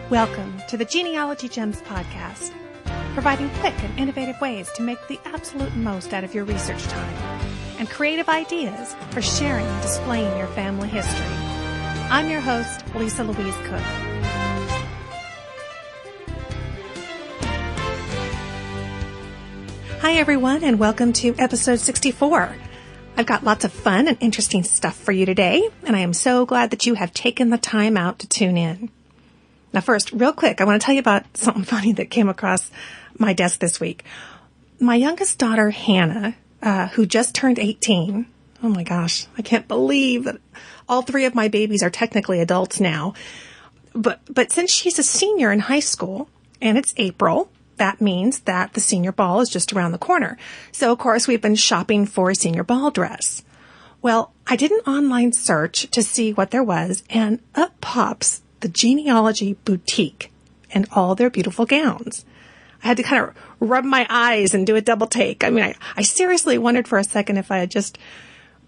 Welcome to the Genealogy Gems podcast, providing quick and innovative ways to make the absolute most out of your research time and creative ideas for sharing and displaying your family history. I'm your host, Louise Cooke. Hi, everyone, and welcome to episode 64. I've got lots of fun and interesting stuff for you today, and I am so glad that you have taken the time out to tune in. Now, first, real quick, I want to tell you about something funny that came across my desk this week. My youngest daughter, Hannah, who just turned 18, oh my gosh, I can't believe that all three of my babies are technically adults now. But since she's a senior in high school, and it's April, that means that the senior ball is just around the corner. So, of course, we've been shopping for a senior ball dress. Well, I did an online search to see what there was, and up pops the Genealogy Boutique and all their beautiful gowns. I had to kind of rub my eyes and do a double take. I mean, I seriously wondered for a second if I had just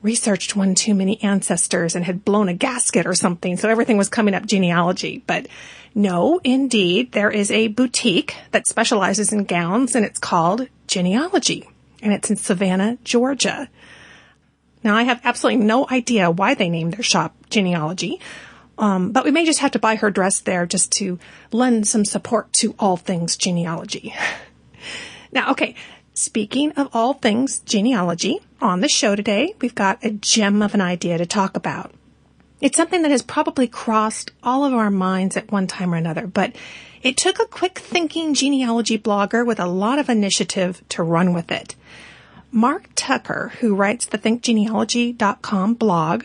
researched one too many ancestors and had blown a gasket or something, so everything was coming up genealogy. But no, indeed, there is a boutique that specializes in gowns, and it's called Genealogy, and it's in Savannah, Georgia. Now, I have absolutely no idea why they named their shop Genealogy, but we may just have to buy her dress there just to lend some support to all things genealogy. Now, okay, speaking of all things genealogy, on the show today, we've got a gem of an idea to talk about. It's something that has probably crossed all of our minds at one time or another, but it took a quick-thinking genealogy blogger with a lot of initiative to run with it. Mark Tucker, who writes the thinkgenealogy.com blog,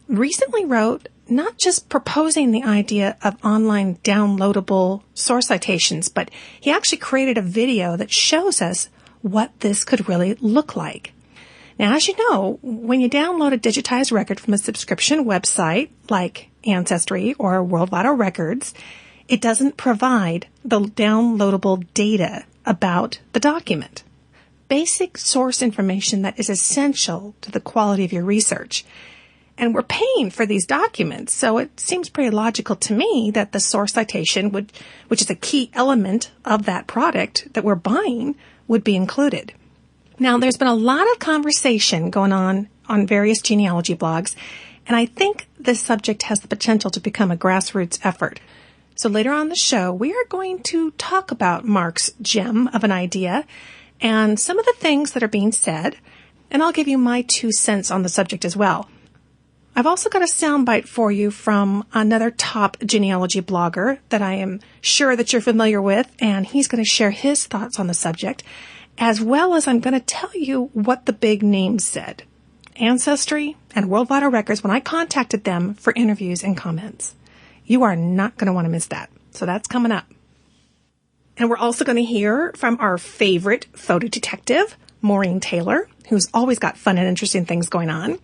recently wrote not just proposing the idea of online downloadable source citations, but he actually created a video that shows us what this could really look like. Now, as you know, when you download a digitized record from a subscription website like Ancestry or World Vital Records, it doesn't provide the downloadable data about the document. Basic source information that is essential to the quality of your research. And we're paying for these documents, so it seems pretty logical to me that the source citation, which is a key element of that product that we're buying, would be included. Now, there's been a lot of conversation going on various genealogy blogs, and I think this subject has the potential to become a grassroots effort. So later on the show, we are going to talk about Mark's gem of an idea and some of the things that are being said, and I'll give you my 2 cents on the subject as well. I've also got a soundbite for you from another top genealogy blogger that I am sure that you're familiar with, and he's going to share his thoughts on the subject, as well as I'm going to tell you what the big names said. Ancestry and World Vital Records when I contacted them for interviews and comments. You are not going to want to miss that. So that's coming up. And we're also going to hear from our favorite photo detective, Maureen Taylor, who's always got fun and interesting things going on.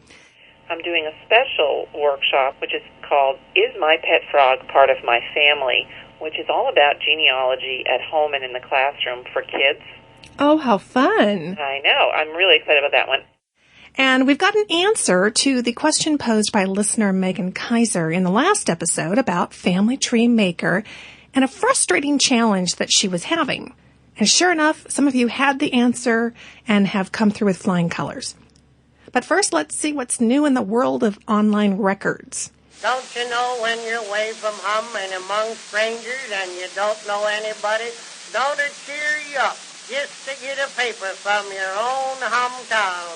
I'm doing a special workshop, which is called Is My Pet Frog Part of My Family?, which is all about genealogy at home and in the classroom for kids. Oh, how fun. I know. I'm really excited about that one. And we've got an answer to the question posed by listener Megan Kaiser in the last episode about Family Tree Maker and a frustrating challenge that she was having. And sure enough, some of you had the answer and have come through with flying colors. But first, let's see what's new in the world of online records. Don't you know when you're away from home and among strangers and you don't know anybody, don't it cheer you up just to get a paper from your own hometown?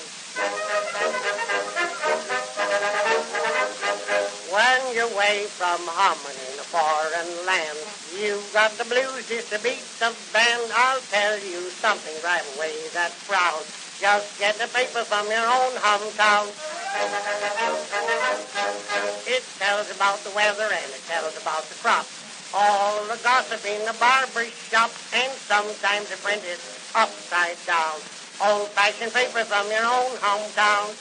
When you're away from home and in a foreign land, you've got the blues just to beat the band. I'll tell you something right away that's proud. Just get the paper from your own hometown. It tells about the weather and it tells about the crops. All the gossip in the barber shop, and sometimes the print is upside down. Old-fashioned paper from your own hometown.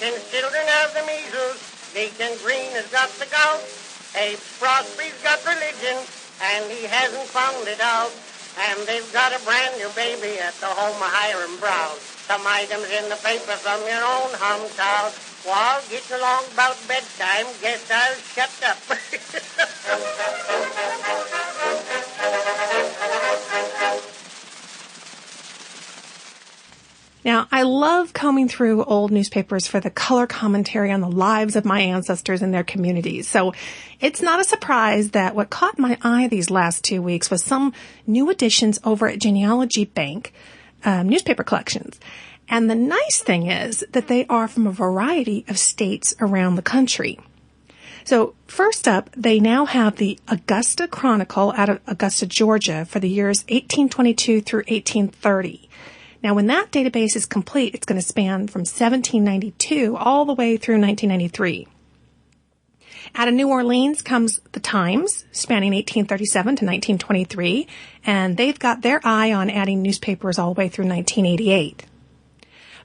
Since children have the measles, Deacon Green has got the gout. Abe Crosby's got religion, and he hasn't found it out. And they've got a brand new baby at the home of Hiram Brown. Some items in the paper from your own hometown. Well, getting along about bedtime, guess I'll shut up. Now, I love combing through old newspapers for the color commentary on the lives of my ancestors and their communities. So it's not a surprise that what caught my eye these last 2 weeks was some new additions over at Genealogy Bank, newspaper collections. And the nice thing is that they are from a variety of states around the country. So first up, they now have the Augusta Chronicle out of Augusta, Georgia for the years 1822 through 1830. Now, when that database is complete, it's going to span from 1792 all the way through 1993. Out of New Orleans comes the Times, spanning 1837 to 1923, and they've got their eye on adding newspapers all the way through 1988.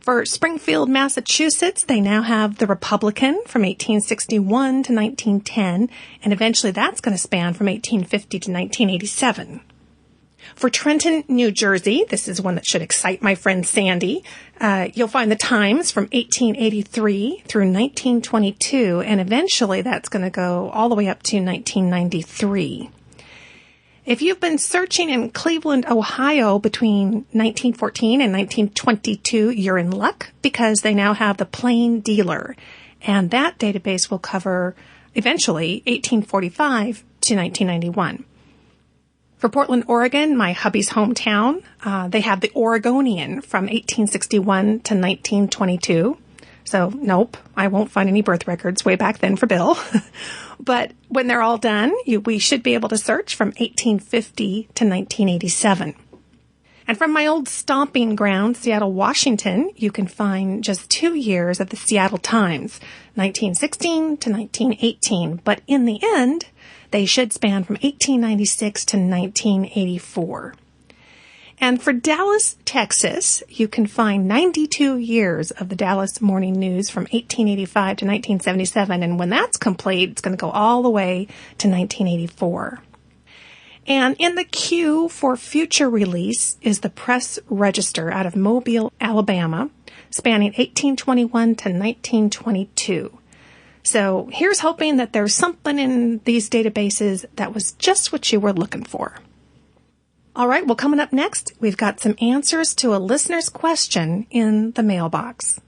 For Springfield, Massachusetts, they now have the Republican from 1861 to 1910, and eventually that's going to span from 1850 to 1987. For Trenton, New Jersey, this is one that should excite my friend Sandy, you'll find the Times from 1883 through 1922, and eventually that's going to go all the way up to 1993. If you've been searching in Cleveland, Ohio between 1914 and 1922, you're in luck because they now have the Plain Dealer, and that database will cover eventually 1845 to 1991. For Portland, Oregon, my hubby's hometown, they have the Oregonian from 1861 to 1922. So, nope, I won't find any birth records way back then for Bill. But when they're all done, we should be able to search from 1850 to 1987. And from my old stomping ground, Seattle, Washington, you can find just 2 years of the Seattle Times, 1916 to 1918. But in the end, they should span from 1896 to 1984. And for Dallas, Texas, you can find 92 years of the Dallas Morning News from 1885 to 1977. And when that's complete, it's going to go all the way to 1984. And in the queue for future release is the Press Register out of Mobile, Alabama, spanning 1821 to 1922. So here's hoping that there's something in these databases that was just what you were looking for. All right, well, coming up next, we've got some answers to a listener's question in the mailbox.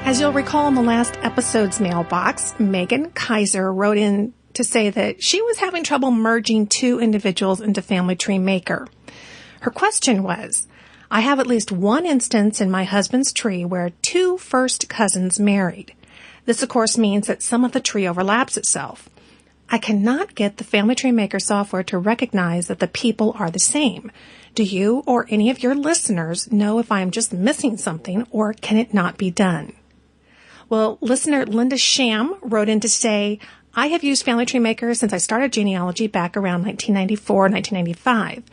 As you'll recall in the last episode's mailbox, Megan Kaiser wrote in to say that she was having trouble merging two individuals into Family Tree Maker. Her question was, I have at least one instance in my husband's tree where two first cousins married. This, of course, means that some of the tree overlaps itself. I cannot get the Family Tree Maker software to recognize that the people are the same. Do you or any of your listeners know if I am just missing something, or can it not be done? Well, listener Linda Sham wrote in to say, I have used Family Tree Maker since I started genealogy back around 1994, 1995.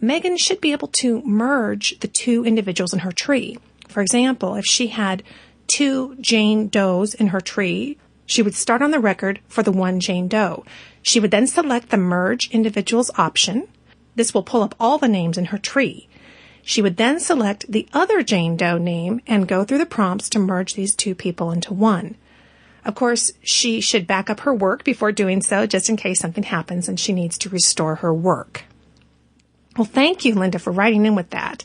Megan should be able to merge the two individuals in her tree. For example, if she had two Jane Does in her tree, she would start on the record for the one Jane Doe. She would then select the Merge Individuals option. This will pull up all the names in her tree. She would then select the other Jane Doe name and go through the prompts to merge these two people into one. Of course, she should back up her work before doing so, just in case something happens and she needs to restore her work. Well, thank you, Linda, for writing in with that.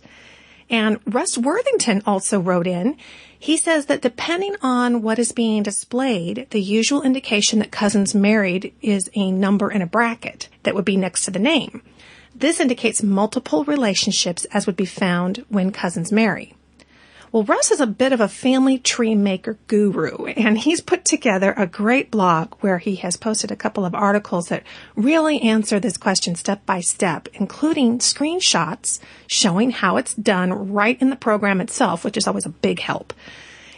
And Russ Worthington also wrote in. He says that depending on what is being displayed, the usual indication that cousins married is a number in a bracket that would be next to the name. This indicates multiple relationships as would be found when cousins marry. Well, Russ is a bit of a Family Tree Maker guru, and he's put together a great blog where he has posted a couple of articles that really answer this question step by step, including screenshots showing how it's done right in the program itself, which is always a big help.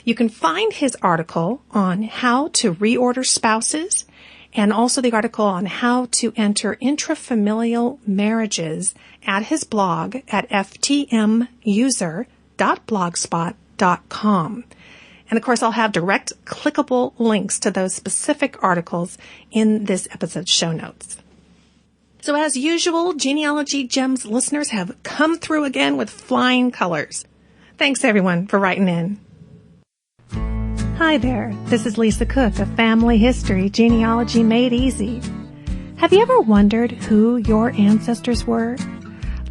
You can find his article on how to reorder spouses and also the article on how to enter intra-familial marriages at his blog at ftmuser.blogspot.com. And of course, I'll have direct clickable links to those specific articles in this episode's show notes. So as usual, Genealogy Gems listeners have come through again with flying colors. Thanks everyone for writing in. Hi there, this is Lisa Cooke of Family History Genealogy Made Easy. Have you ever wondered who your ancestors were?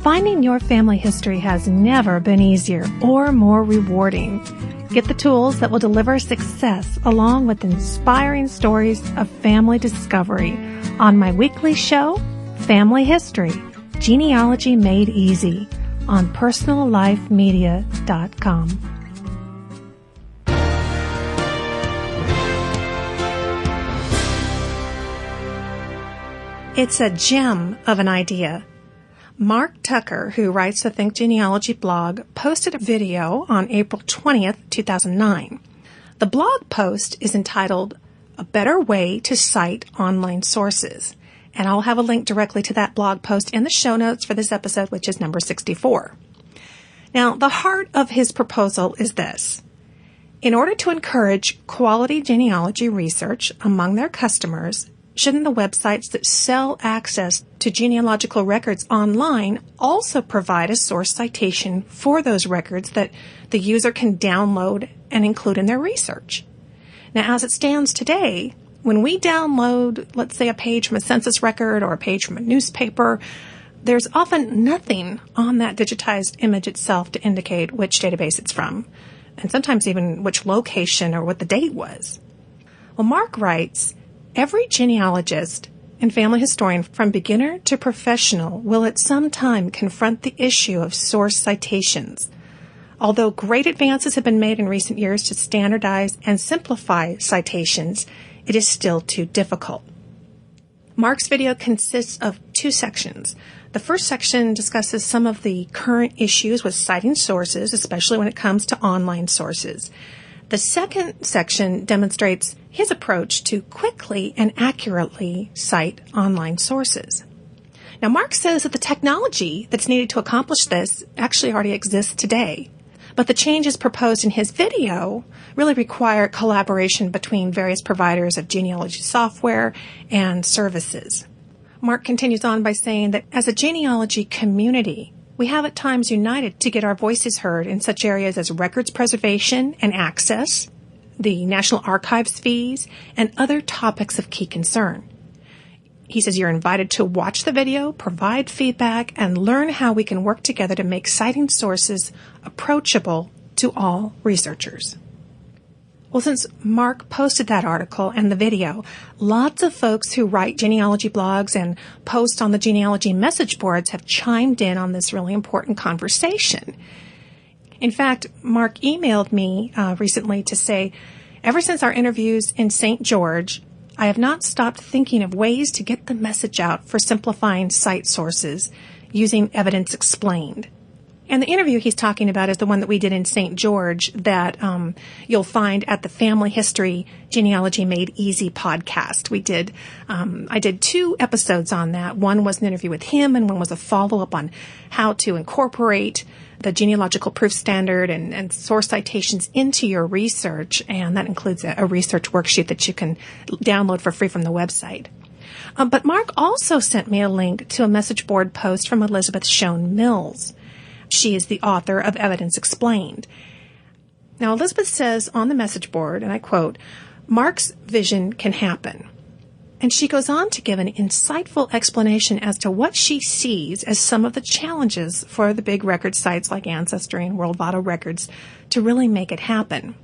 Finding your family history has never been easier or more rewarding. Get the tools that will deliver success along with inspiring stories of family discovery on my weekly show, Family History, Genealogy Made Easy, on personallifemedia.com. It's a gem of an idea. Mark Tucker, who writes the Think Genealogy blog, posted a video on April 20th, 2009. The blog post is entitled, A Better Way to Cite Online Sources. And I'll have a link directly to that blog post in the show notes for this episode, which is number 64. Now, the heart of his proposal is this. In order to encourage quality genealogy research among their customers, shouldn't the websites that sell access to genealogical records online also provide a source citation for those records that the user can download and include in their research? Now, as it stands today, when we download, let's say, a page from a census record or a page from a newspaper, there's often nothing on that digitized image itself to indicate which database it's from, and sometimes even which location or what the date was. Well, Mark writes, every genealogist and family historian from beginner to professional will at some time confront the issue of source citations. Although great advances have been made in recent years to standardize and simplify citations, it is still too difficult. Mark's video consists of two sections. The first section discusses some of the current issues with citing sources, especially when it comes to online sources. The second section demonstrates his approach to quickly and accurately cite online sources. Now, Mark says that the technology that's needed to accomplish this actually already exists today, but the changes proposed in his video really require collaboration between various providers of genealogy software and services. Mark continues on by saying that as a genealogy community, we have at times united to get our voices heard in such areas as records preservation and access, the National Archives fees, and other topics of key concern. He says you're invited to watch the video, provide feedback, and learn how we can work together to make citing sources approachable to all researchers. Well, since Mark posted that article and the video, lots of folks who write genealogy blogs and post on the genealogy message boards have chimed in on this really important conversation. In fact, Mark emailed me recently to say, ever since our interviews in St. George, I have not stopped thinking of ways to get the message out for simplifying cite sources using evidence explained. And the interview he's talking about is the one that we did in St. George that you'll find at the Family History Genealogy Made Easy podcast. I did 2 episodes on that. One was an interview with him, and one was a follow-up on how to incorporate the genealogical proof standard and source citations into your research, and that includes a research worksheet that you can download for free from the website. But Mark also sent me a link to a message board post from Elizabeth Schoen Mills. She is the author of Evidence Explained. Now, Elizabeth says on the message board, and I quote, Mark's vision can happen. And she goes on to give an insightful explanation as to what she sees as some of the challenges for the big record sites like Ancestry and World Vital Records to really make it happen.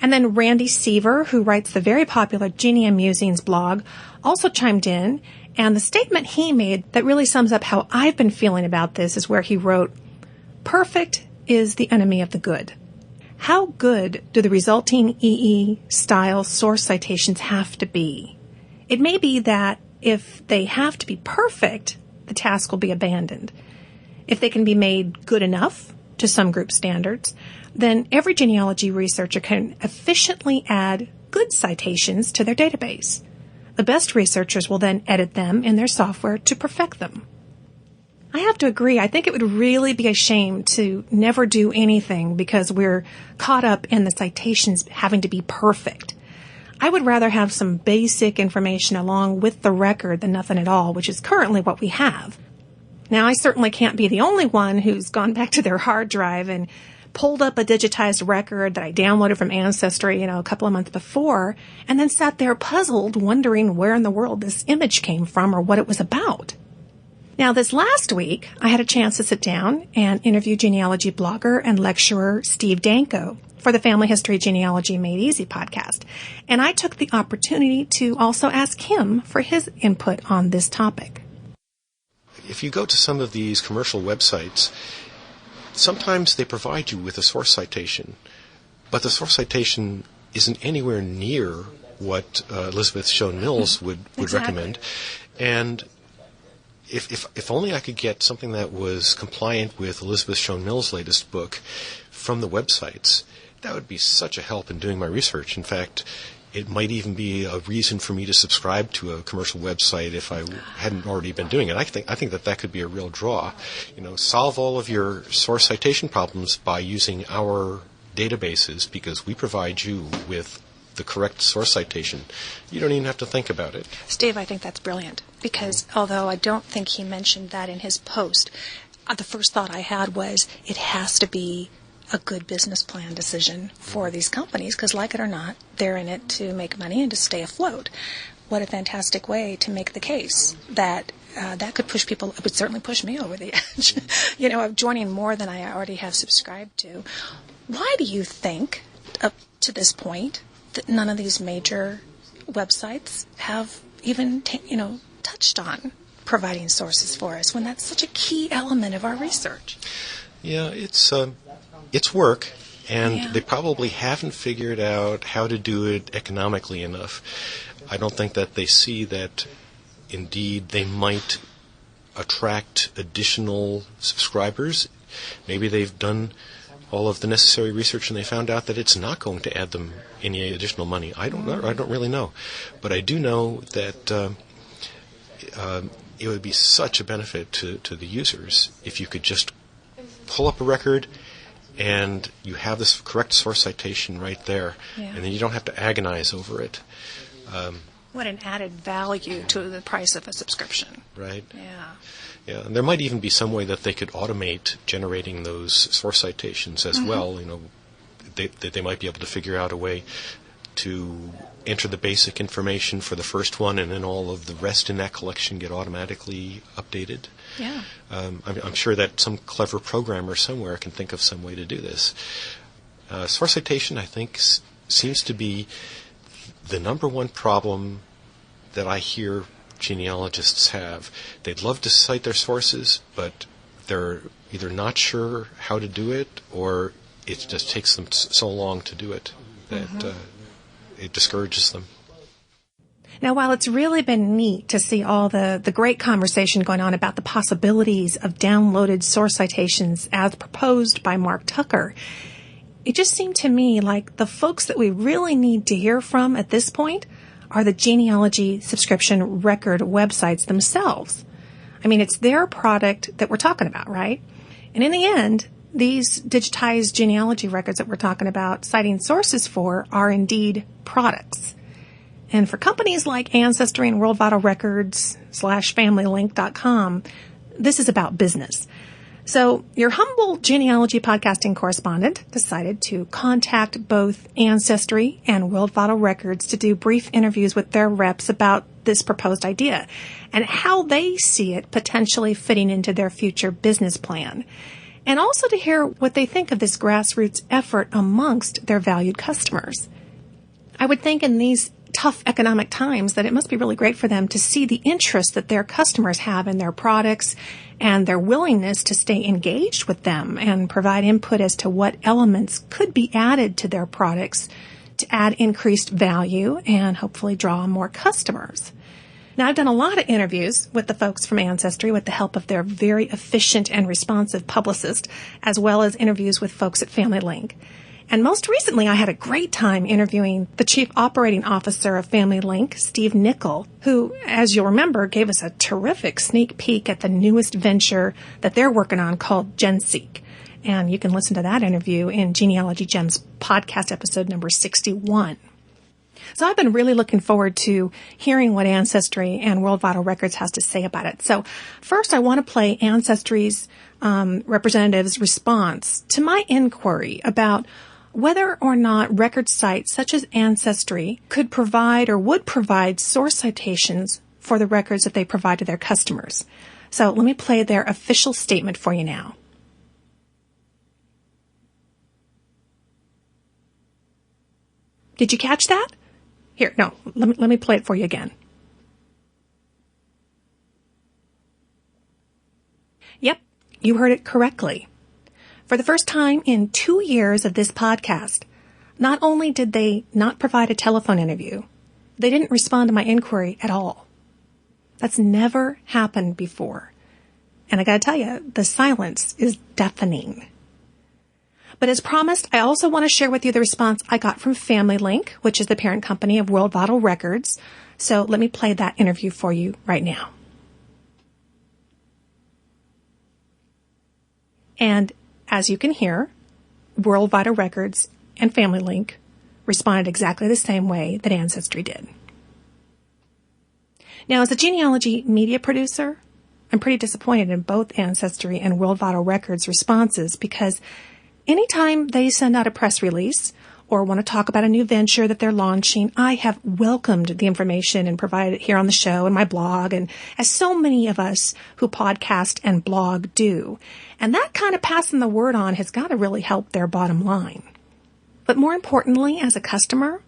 And then Randy Seaver, who writes the very popular Geneamusings blog, also chimed in, and the statement he made that really sums up how I've been feeling about this is where he wrote, perfect is the enemy of the good. How good do the resulting EE-style source citations have to be? It may be that if they have to be perfect, the task will be abandoned. If they can be made good enough to some group standards, then every genealogy researcher can efficiently add good citations to their database. The best researchers will then edit them in their software to perfect them. I have to agree. I think it would really be a shame to never do anything because we're caught up in the citations having to be perfect. I would rather have some basic information along with the record than nothing at all, which is currently what we have. Now, I certainly can't be the only one who's gone back to their hard drive and pulled up a digitized record that I downloaded from Ancestry, a couple of months before, and then sat there puzzled, wondering where in the world this image came from or what it was about. Now, this last week, I had a chance to sit down and interview genealogy blogger and lecturer Stephen Danko for the Family History Genealogy Made Easy podcast, and I took the opportunity to also ask him for his input on this topic. If you go to some of these commercial websites, sometimes they provide you with a source citation, but the source citation isn't anywhere near what Elizabeth Shown Mills would recommend. And if only I could get something that was compliant with Elizabeth Shown Mills' latest book from the websites, that would be such a help in doing my research. In fact, it might even be a reason for me to subscribe to a commercial website if I hadn't already been doing it. I think that could be a real draw. Solve all of your source citation problems by using our databases because we provide you with the correct source citation. You don't even have to think about it. Steve, I think that's brilliant because although I don't think he mentioned that in his post, the first thought I had was it has to be a good business plan decision for these companies because, like it or not, they're in it to make money and to stay afloat. What a fantastic way to make the case that that could push people. It would certainly push me over the edge, of joining more than I already have subscribed to. Why do you think, up to this point, that none of these major websites have even, touched on providing sources for us when that's such a key element of our research? Yeah, it's work, and they probably haven't figured out how to do it economically enough. I don't think that they see that, indeed, they might attract additional subscribers. Maybe they've done all of the necessary research and they found out that it's not going to add them any additional money. I don't know. I don't really know. But I do know that it would be such a benefit to the users if you could just pull up a record and you have this correct source citation right there, and then you don't have to agonize over it. What an added value to the price of a subscription. Right. Yeah. And there might even be some way that they could automate generating those source citations as well. They might be able to figure out a way to enter the basic information for the first one, and then all of the rest in that collection get automatically updated. Yeah. I'm sure that some clever programmer somewhere can think of some way to do this. Source citation, I think, seems to be the number one problem that I hear genealogists have. They'd love to cite their sources, but they're either not sure how to do it, or it just takes them so long to do it that it discourages them. Now, while it's really been neat to see all the great conversation going on about the possibilities of downloaded source citations as proposed by Mark Tucker, it just seemed to me like the folks that we really need to hear from at this point are the genealogy subscription record websites themselves. I mean, it's their product that we're talking about, right? And in the end, these digitized genealogy records that we're talking about citing sources for are indeed products. And for companies like Ancestry and World Vital Records /FamilyLink.com, this is about business. So your humble genealogy podcasting correspondent decided to contact both Ancestry and World Vital Records to do brief interviews with their reps about this proposed idea and how they see it potentially fitting into their future business plan. And also to hear what they think of this grassroots effort amongst their valued customers. I would think in these tough economic times that it must be really great for them to see the interest that their customers have in their products and their willingness to stay engaged with them and provide input as to what elements could be added to their products to add increased value and hopefully draw more customers. Now, I've done a lot of interviews with the folks from Ancestry with the help of their very efficient and responsive publicist, as well as interviews with folks at FamilyLink. And most recently, I had a great time interviewing the Chief Operating Officer of FamilyLink, Steve Nickel, who, as you'll remember, gave us a terrific sneak peek at the newest venture that they're working on called GenSeek. And you can listen to that interview in Genealogy Gem's podcast episode number 61. So I've been really looking forward to hearing what Ancestry and World Vital Records has to say about it. So first I want to play Ancestry's representative's response to my inquiry about whether or not record sites such as Ancestry could provide or would provide source citations for the records that they provide to their customers. So let me play their official statement for you now. Did you catch that? Here, no, let me play it for you again. Yep, you heard it correctly. For the first time in 2 years of this podcast, not only did they not provide a telephone interview, they didn't respond to my inquiry at all. That's never happened before. And I gotta tell you, the silence is deafening. But as promised, I also want to share with you the response I got from Family Link, which is the parent company of World Vital Records. So let me play that interview for you right now. And as you can hear, World Vital Records and Family Link responded exactly the same way that Ancestry did. Now, as a genealogy media producer, I'm pretty disappointed in both Ancestry and World Vital Records responses because anytime they send out a press release or want to talk about a new venture that they're launching, I have welcomed the information and provided it here on the show and my blog, and as so many of us who podcast and blog do. And that kind of passing the word on has got to really help their bottom line. But more importantly, as a customer,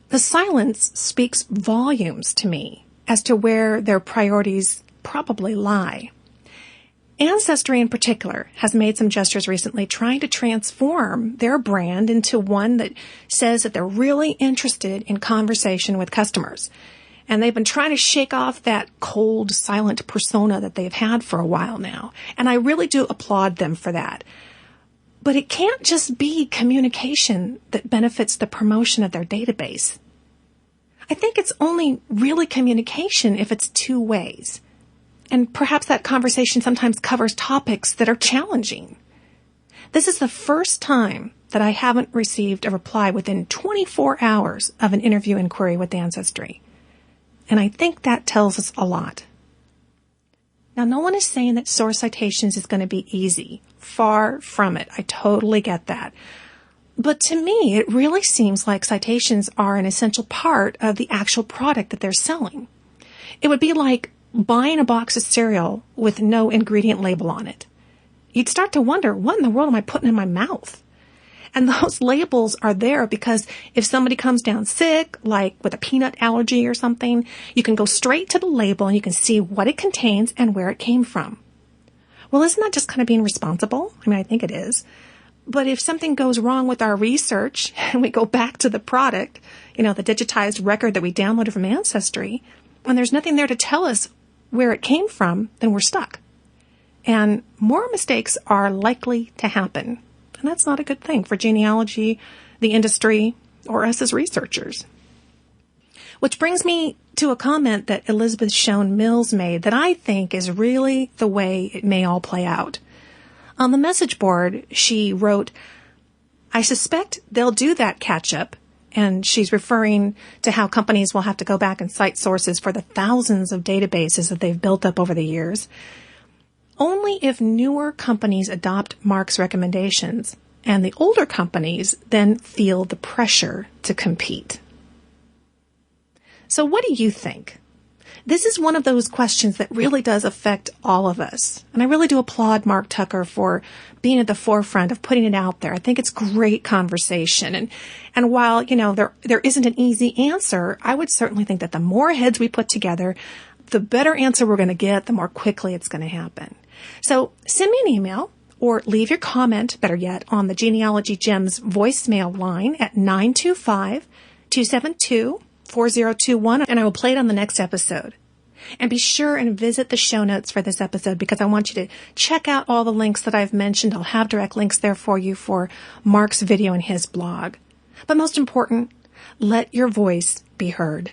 the silence speaks volumes to me as to where their priorities probably lie. Ancestry in particular has made some gestures recently trying to transform their brand into one that says that they're really interested in conversation with customers. And they've been trying to shake off that cold, silent persona that they've had for a while now. And I really do applaud them for that. But it can't just be communication that benefits the promotion of their database. I think it's only really communication if it's two ways. And perhaps that conversation sometimes covers topics that are challenging. This is the first time that I haven't received a reply within 24 hours of an interview inquiry with Ancestry. And I think that tells us a lot. Now, no one is saying that source citations is going to be easy. Far from it. I totally get that. But to me, it really seems like citations are an essential part of the actual product that they're selling. It would be like buying a box of cereal with no ingredient label on it. You'd start to wonder, what in the world am I putting in my mouth? And those labels are there because if somebody comes down sick, like with a peanut allergy or something, you can go straight to the label and you can see what it contains and where it came from. Well, isn't that just kind of being responsible? I mean, I think it is. But if something goes wrong with our research and we go back to the product, the digitized record that we downloaded from Ancestry, when there's nothing there to tell us where it came from, then we're stuck. And more mistakes are likely to happen. And that's not a good thing for genealogy, the industry, or us as researchers. Which brings me to a comment that Elizabeth Schoen Mills made that I think is really the way it may all play out. On the message board, she wrote, "I suspect they'll do that catch-up," and she's referring to how companies will have to go back and cite sources for the thousands of databases that they've built up over the years, only if newer companies adopt Mark's recommendations and the older companies then feel the pressure to compete. So what do you think? This is one of those questions that really does affect all of us. And I really do applaud Mark Tucker for being at the forefront of putting it out there. I think it's great conversation. And while, there isn't an easy answer, I would certainly think that the more heads we put together, the better answer we're going to get, the more quickly it's going to happen. So send me an email or leave your comment, better yet, on the Genealogy Gems voicemail line at 925-272-4021, and I will play it on the next episode. And be sure and visit the show notes for this episode because I want you to check out all the links that I've mentioned. I'll have direct links there for you for Mark's video and his blog. But most important, let your voice be heard.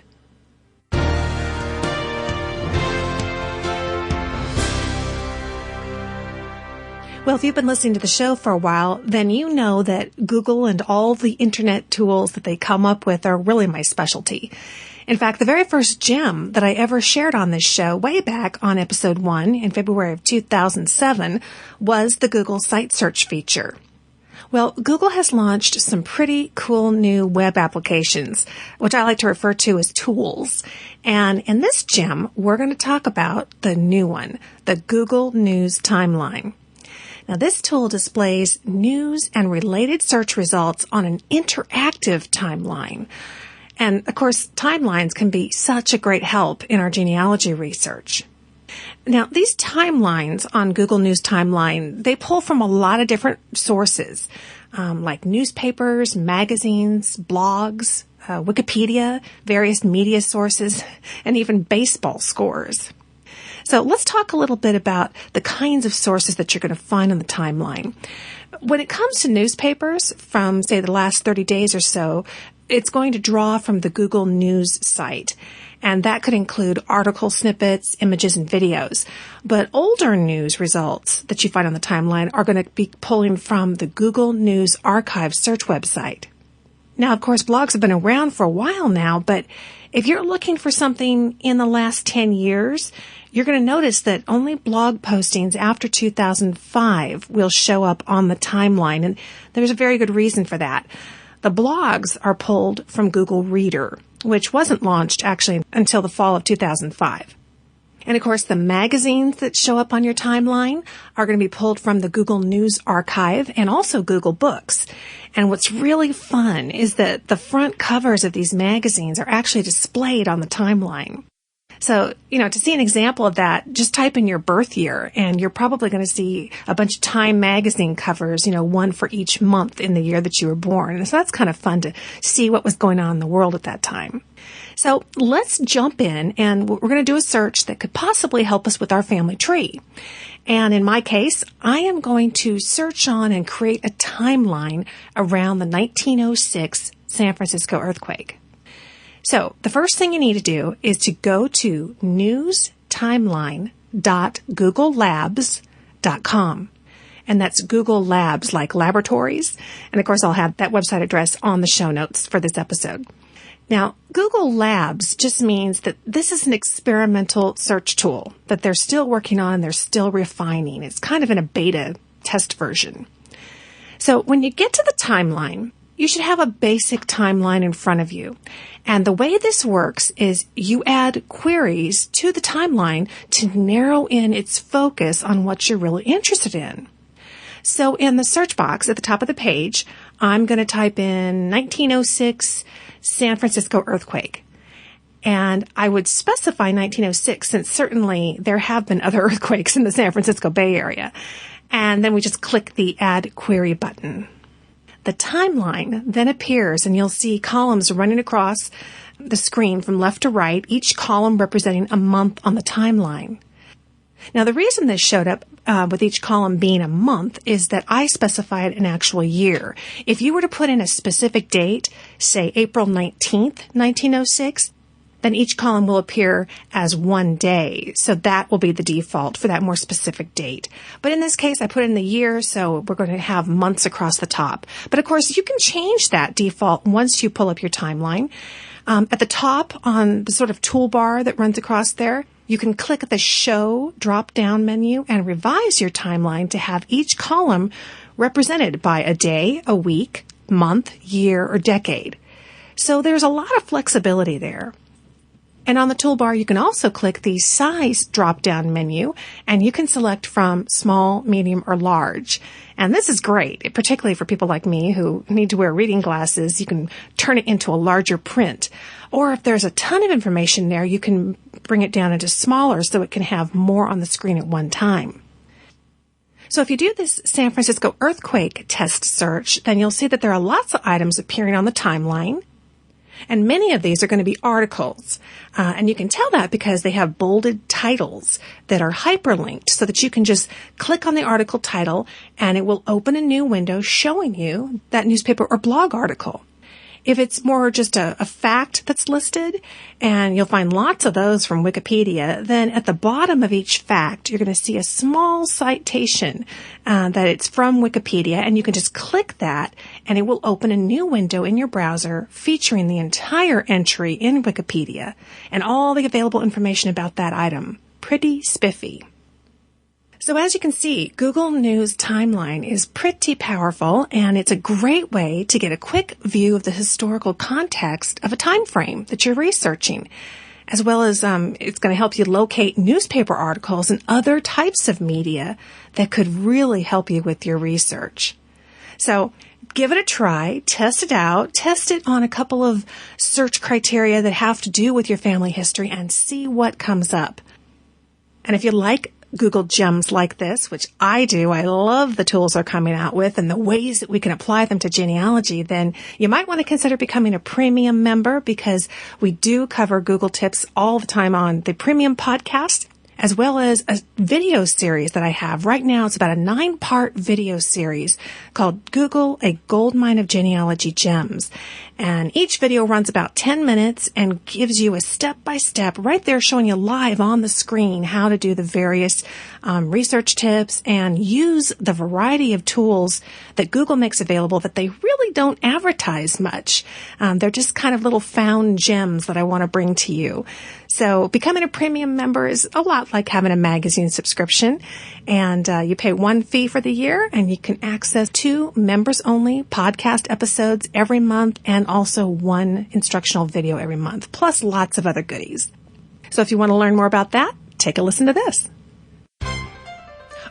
Well, if you've been listening to the show for a while, then you know that Google and all the internet tools that they come up with are really my specialty. In fact, the very first gem that I ever shared on this show way back on episode 1 in February of 2007 was the Google Site Search feature. Well, Google has launched some pretty cool new web applications, which I like to refer to as tools. And in this gem, we're going to talk about the new one, the Google News Timeline. Now, this tool displays news and related search results on an interactive timeline. And, of course, timelines can be such a great help in our genealogy research. Now, these timelines on Google News Timeline, they pull from a lot of different sources, like newspapers, magazines, blogs, Wikipedia, various media sources, and even baseball scores. So let's talk a little bit about the kinds of sources that you're going to find on the timeline. When it comes to newspapers from, say, the last 30 days or so, it's going to draw from the Google News site. And that could include article snippets, images, and videos. But older news results that you find on the timeline are going to be pulling from the Google News Archive search website. Now, of course, blogs have been around for a while now, but if you're looking for something in the last 10 years, you're going to notice that only blog postings after 2005 will show up on the timeline, and there's a very good reason for that. The blogs are pulled from Google Reader, which wasn't launched actually until the fall of 2005. And of course, the magazines that show up on your timeline are going to be pulled from the Google News Archive and also Google Books. And what's really fun is that the front covers of these magazines are actually displayed on the timeline. So, to see an example of that, just type in your birth year and you're probably going to see a bunch of Time magazine covers, one for each month in the year that you were born. And so that's kind of fun to see what was going on in the world at that time. So let's jump in and we're going to do a search that could possibly help us with our family tree. And in my case, I am going to search on and create a timeline around the 1906 San Francisco earthquake. So the first thing you need to do is to go to newstimeline.googlelabs.com. And that's Google Labs, like laboratories. And of course, I'll have that website address on the show notes for this episode. Now, Google Labs just means that this is an experimental search tool that they're still working on and they're still refining. It's kind of in a beta test version. So when you get to the timeline, you should have a basic timeline in front of you. And the way this works is you add queries to the timeline to narrow in its focus on what you're really interested in. So in the search box at the top of the page, I'm going to type in 1906 San Francisco earthquake. And I would specify 1906 since certainly there have been other earthquakes in the San Francisco Bay Area. And then we just click the Add Query button. The timeline then appears and you'll see columns running across the screen from left to right, each column representing a month on the timeline. Now, the reason this showed up with each column being a month is that I specified an actual year. If you were to put in a specific date, say April 19th, 1906, then each column will appear as one day. So that will be the default for that more specific date. But in this case, I put in the year, so we're going to have months across the top. But of course, you can change that default once you pull up your timeline. At the top on the sort of toolbar that runs across there, you can click the Show drop-down menu and revise your timeline to have each column represented by a day, a week, month, year, or decade. So there's a lot of flexibility there. And on the toolbar, you can also click the Size drop-down menu, and you can select from small, medium, or large. And this is great, particularly for people like me who need to wear reading glasses. You can turn it into a larger print. Or if there's a ton of information there, you can bring it down into smaller so it can have more on the screen at one time. So if you do this San Francisco earthquake test search, then you'll see that there are lots of items appearing on the timeline. And many of these are going to be articles. And you can tell that because they have bolded titles that are hyperlinked so that you can just click on the article title and it will open a new window showing you that newspaper or blog article. If it's more just a fact that's listed, and you'll find lots of those from Wikipedia, then at the bottom of each fact, you're going to see a small citation that it's from Wikipedia, and you can just click that, and it will open a new window in your browser featuring the entire entry in Wikipedia and all the available information about that item. Pretty spiffy. So as you can see, Google News Timeline is pretty powerful, and it's a great way to get a quick view of the historical context of a time frame that you're researching, as well as it's going to help you locate newspaper articles and other types of media that could really help you with your research. So give it a try, test it out, test it on a couple of search criteria that have to do with your family history, and see what comes up. And if you like Google gems like this, which I do, I love the tools they're coming out with and the ways that we can apply them to genealogy, then you might want to consider becoming a premium member, because we do cover Google tips all the time on the premium podcast, as well as a video series that I have. Right now, it's about a 9-part video series called Google, a Goldmine of Genealogy Gems. And each video runs about 10 minutes and gives you a step-by-step right there, showing you live on the screen how to do the various research tips and use the variety of tools that Google makes available that they really don't advertise much. They're just kind of little found gems that I want to bring to you. So becoming a premium member is a lot like having a magazine subscription, and you pay one fee for the year, and you can access 2 members-only podcast episodes every month, and also 1 instructional video every month, plus lots of other goodies. So if you want to learn more about that, take a listen to this.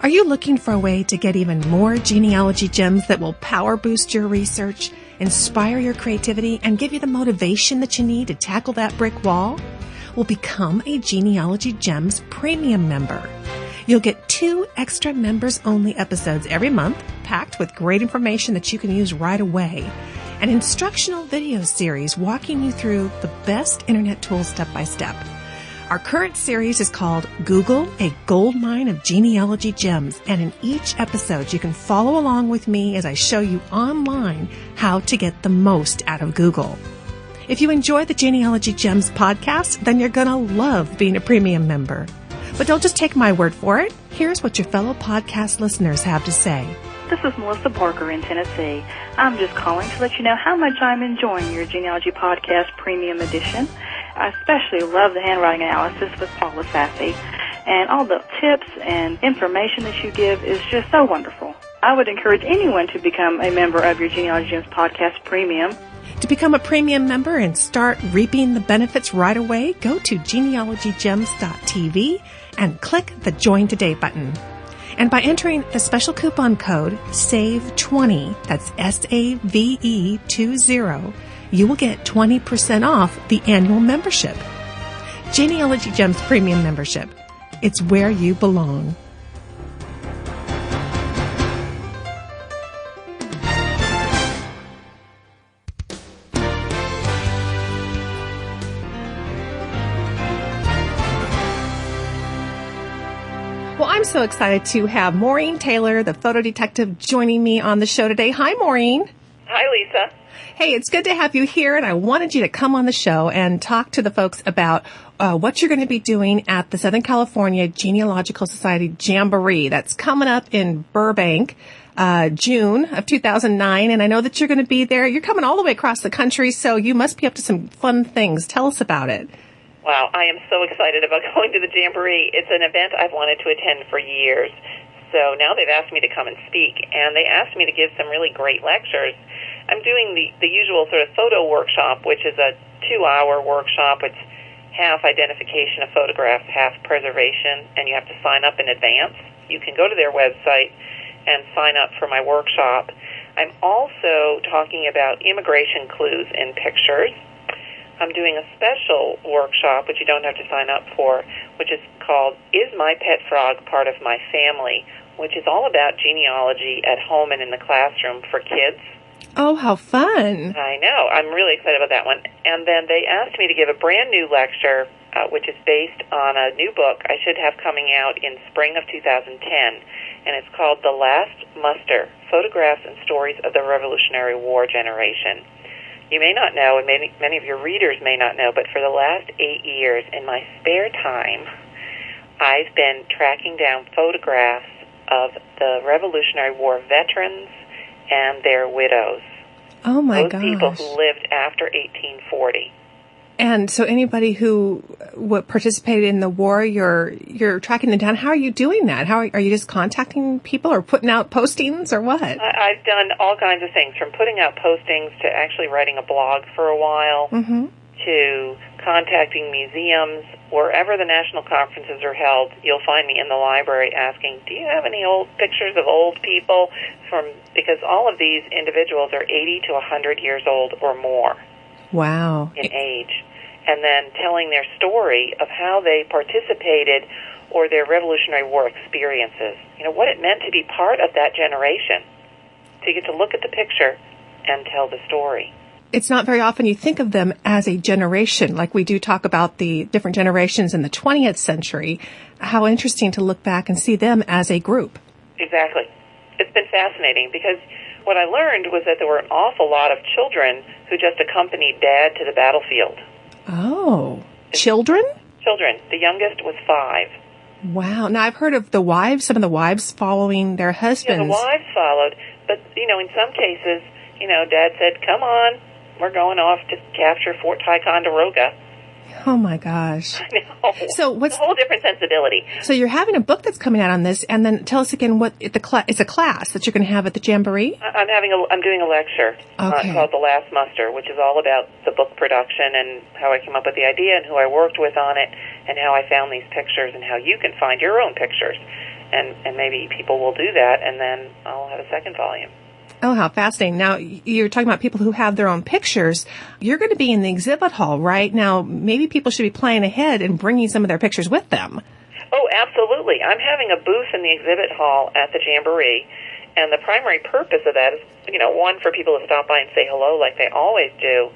Are you looking for a way to get even more genealogy gems that will power boost your research, inspire your creativity, and give you the motivation that you need to tackle that brick wall? Well, become a Genealogy Gems premium member. You'll get 2 extra members-only episodes every month, packed with great information that you can use right away. An instructional video series walking you through the best internet tools step by step. Our current series is called Google, a Goldmine of Genealogy Gems, and in each episode you can follow along with me as I show you online how to get the most out of Google. If you enjoy the Genealogy Gems podcast, then you're going to love being a premium member. But don't just take my word for it. Here's what your fellow podcast listeners have to say. This is Melissa Parker in Tennessee. I'm just calling to let you know how much I'm enjoying your Genealogy Podcast Premium Edition. I especially love the handwriting analysis with Paula Sassy, and all the tips and information that you give is just so wonderful. I would encourage anyone to become a member of your Genealogy Gems Podcast Premium. To become a premium member and start reaping the benefits right away, go to genealogygems.tv and click the Join Today button. And by entering the special coupon code SAVE20, that's SAVE20, you will get 20% off the annual membership. Genealogy Gems Premium Membership. It's where you belong. Well, I'm so excited to have Maureen Taylor, the photo detective, joining me on the show today. Hi, Maureen. Hi, Lisa. Hey, it's good to have you here, and I wanted you to come on the show and talk to the folks about what you're going to be doing at the Southern California Genealogical Society Jamboree. That's coming up in Burbank, June of 2009, and I know that you're going to be there. You're coming all the way across the country, so you must be up to some fun things. Tell us about it. Wow, I am so excited about going to the Jamboree. It's an event I've wanted to attend for years. So now they've asked me to come and speak, and they asked me to give some really great lectures. I'm doing the usual sort of photo workshop, which is a 2-hour workshop. It's half identification of photographs, half preservation, and you have to sign up in advance. You can go to their website and sign up for my workshop. I'm also talking about immigration clues in pictures. I'm doing a special workshop, which you don't have to sign up for, which is called Is My Pet Frog Part of My Family?, which is all about genealogy at home and in the classroom for kids. Oh, how fun. I know. I'm really excited about that one. And then they asked me to give a brand new lecture, which is based on a new book I should have coming out in spring of 2010. And it's called The Last Muster, Photographs and Stories of the Revolutionary War Generation. You may not know, and many of your readers may not know, but for the last 8 years, in my spare time, I've been tracking down photographs of the Revolutionary War veterans and their widows. Oh, my gosh. Those people who lived after 1840. And so anybody who participated in the war, you're tracking them down. How are you doing that? Are you just contacting people or putting out postings or what? I've done all kinds of things, from putting out postings to actually writing a blog for a while, to contacting museums. Wherever the national conferences are held, you'll find me in the library asking, do you have any old pictures of old people? Because all of these individuals are 80 to 100 years old or more. Wow. In age. And then telling their story of how they participated or their Revolutionary War experiences. You know, what it meant to be part of that generation. So you get to look at the picture and tell the story. It's not very often you think of them as a generation, like we do talk about the different generations in the 20th century. How interesting to look back and see them as a group. Exactly. It's been fascinating because what I learned was that there were an awful lot of children who just accompanied Dad to the battlefield. Oh, children? Children. The youngest was 5. Wow. Now, I've heard of the wives, some of the wives following their husbands. Yeah, the wives followed. But, in some cases, Dad said, come on, we're going off to capture Fort Ticonderoga. Oh, my gosh. I know. So it's a whole different sensibility. So you're having a book that's coming out on this, and then tell us again what it's a class that you're going to have at the Jamboree? I'm doing a lecture called The Last Muster, which is all about the book production and how I came up with the idea and who I worked with on it and how I found these pictures and how you can find your own pictures. And maybe people will do that, and then I'll have a second volume. Oh, how fascinating. Now, you're talking about people who have their own pictures. You're going to be in the exhibit hall, right? Now, maybe people should be planning ahead and bringing some of their pictures with them. Oh, absolutely. I'm having a booth in the exhibit hall at the Jamboree, and the primary purpose of that is, one, for people to stop by and say hello like they always do,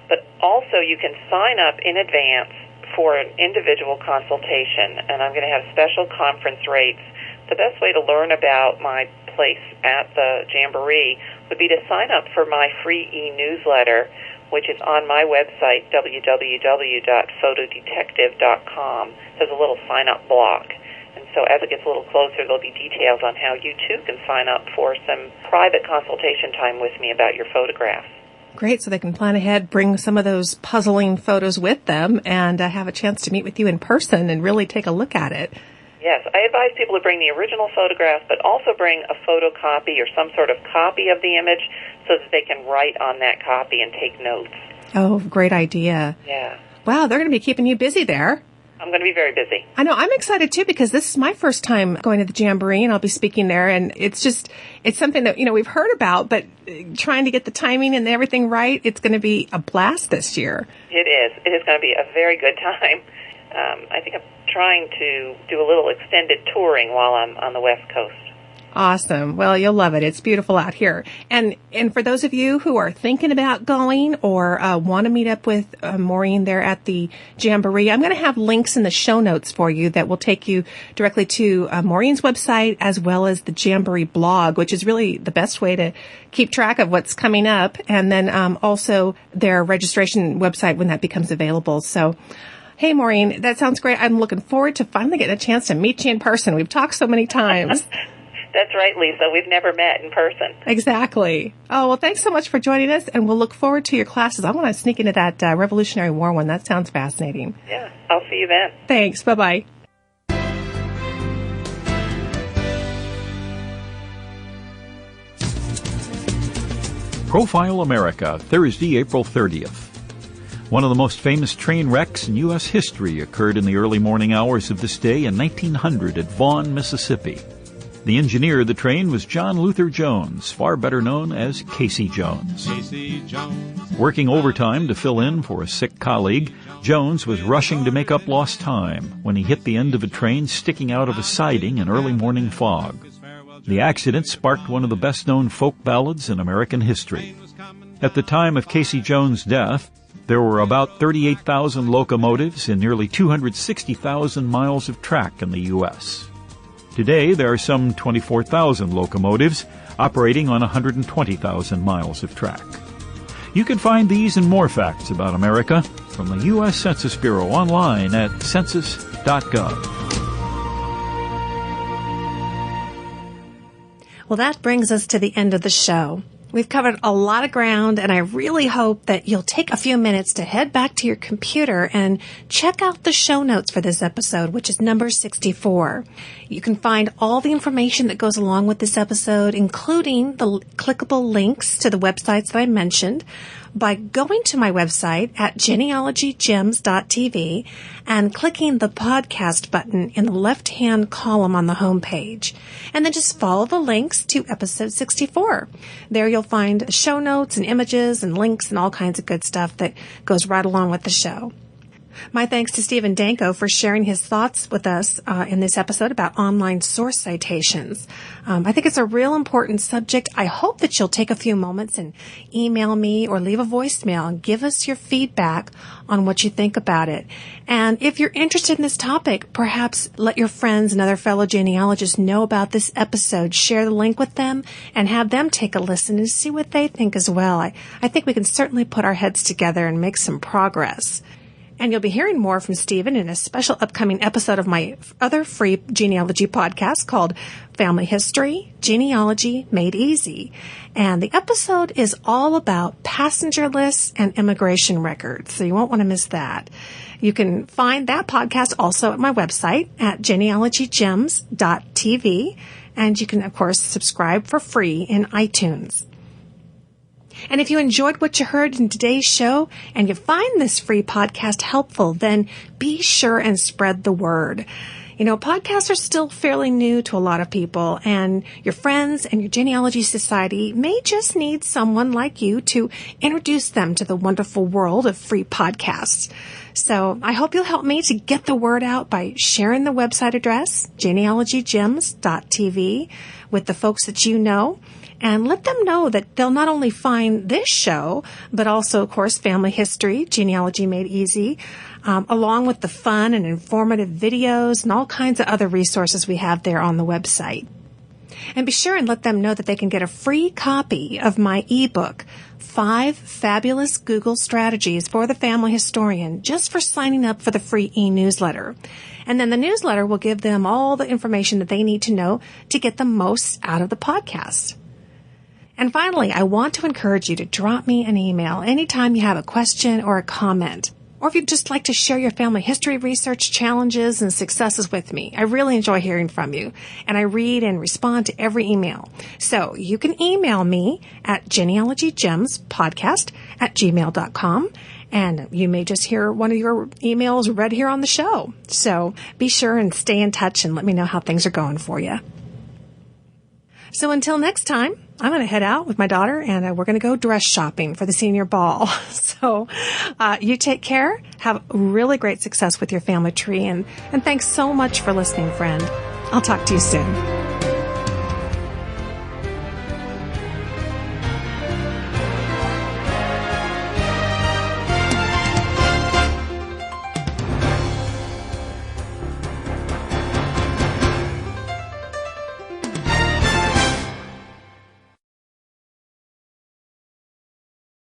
but also you can sign up in advance for an individual consultation, and I'm going to have special conference rates. The best way to learn about my place at the Jamboree would be to sign up for my free e-newsletter, which is on my website, www.photodetective.com. There's a little sign-up block. And so as it gets a little closer, there'll be details on how you, too, can sign up for some private consultation time with me about your photographs. Great, so they can plan ahead, bring some of those puzzling photos with them, and have a chance to meet with you in person and really take a look at it. Yes, I advise people to bring the original photograph, but also bring a photocopy or some sort of copy of the image so that they can write on that copy and take notes. Oh, great idea. Yeah. Wow, they're going to be keeping you busy there. I'm going to be very busy. I know. I'm excited, too, because this is my first time going to the Jamboree, and I'll be speaking there. And it's something that, we've heard about, but trying to get the timing and everything right, it's going to be a blast this year. It is. It is going to be a very good time. I think I'm trying to do a little extended touring while I'm on the West Coast. Awesome. Well, you'll love it. It's beautiful out here. And for those of you who are thinking about going or want to meet up with Maureen there at the Jamboree, I'm going to have links in the show notes for you that will take you directly to Maureen's website as well as the Jamboree blog, which is really the best way to keep track of what's coming up. And then also their registration website when that becomes available. So, hey, Maureen, that sounds great. I'm looking forward to finally getting a chance to meet you in person. We've talked so many times. That's right, Lisa. We've never met in person. Exactly. Oh, well, thanks so much for joining us, and we'll look forward to your classes. I want to sneak into that Revolutionary War one. That sounds fascinating. Yeah, I'll see you then. Thanks. Bye-bye. Profile America, Thursday, April 30th. One of the most famous train wrecks in U.S. history occurred in the early morning hours of this day in 1900 at Vaughan, Mississippi. The engineer of the train was John Luther Jones, far better known as Casey Jones. Working overtime to fill in for a sick colleague, Jones was rushing to make up lost time when he hit the end of a train sticking out of a siding in early morning fog. The accident sparked one of the best-known folk ballads in American history. At the time of Casey Jones' death, there were about 38,000 locomotives and nearly 260,000 miles of track in the U.S. Today, there are some 24,000 locomotives operating on 120,000 miles of track. You can find these and more facts about America from the U.S. Census Bureau online at census.gov. Well, that brings us to the end of the show. We've covered a lot of ground, and I really hope that you'll take a few minutes to head back to your computer and check out the show notes for this episode, which is number 64. You can find all the information that goes along with this episode, including the clickable links to the websites that I mentioned, by going to my website at genealogygems.tv and clicking the podcast button in the left-hand column on the home page. And then just follow the links to episode 64. There you'll find show notes and images and links and all kinds of good stuff that goes right along with the show. My thanks to Stephen Danko for sharing his thoughts with us in this episode about online source citations. I think it's a real important subject. I hope that you'll take a few moments and email me or leave a voicemail and give us your feedback on what you think about it. And if you're interested in this topic, perhaps let your friends and other fellow genealogists know about this episode. Share the link with them and have them take a listen and see what they think as well. I think we can certainly put our heads together and make some progress. And you'll be hearing more from Stephen in a special upcoming episode of my other free genealogy podcast called Family History, Genealogy Made Easy. And the episode is all about passenger lists and immigration records, so you won't want to miss that. You can find that podcast also at my website at genealogygems.tv, and you can, of course, subscribe for free in iTunes. And if you enjoyed what you heard in today's show and you find this free podcast helpful, then be sure and spread the word. You know, podcasts are still fairly new to a lot of people, and your friends and your genealogy society may just need someone like you to introduce them to the wonderful world of free podcasts. So I hope you'll help me to get the word out by sharing the website address, genealogygems.tv, with the folks that you know. And let them know that they'll not only find this show, but also, of course, Family History, Genealogy Made Easy, along with the fun and informative videos and all kinds of other resources we have there on the website. And be sure and let them know that they can get a free copy of my ebook, 5 Fabulous Google Strategies for the Family Historian, just for signing up for the free e-newsletter. And then the newsletter will give them all the information that they need to know to get the most out of the podcast. And finally, I want to encourage you to drop me an email anytime you have a question or a comment, or if you'd just like to share your family history research challenges and successes with me. I really enjoy hearing from you, and I read and respond to every email. So you can email me at genealogygemspodcast@gmail.com, and you may just hear one of your emails read here on the show. So be sure and stay in touch and let me know how things are going for you. So until next time, I'm going to head out with my daughter, and we're going to go dress shopping for the senior ball. So you take care. Have really great success with your family tree. And thanks so much for listening, friend. I'll talk to you soon.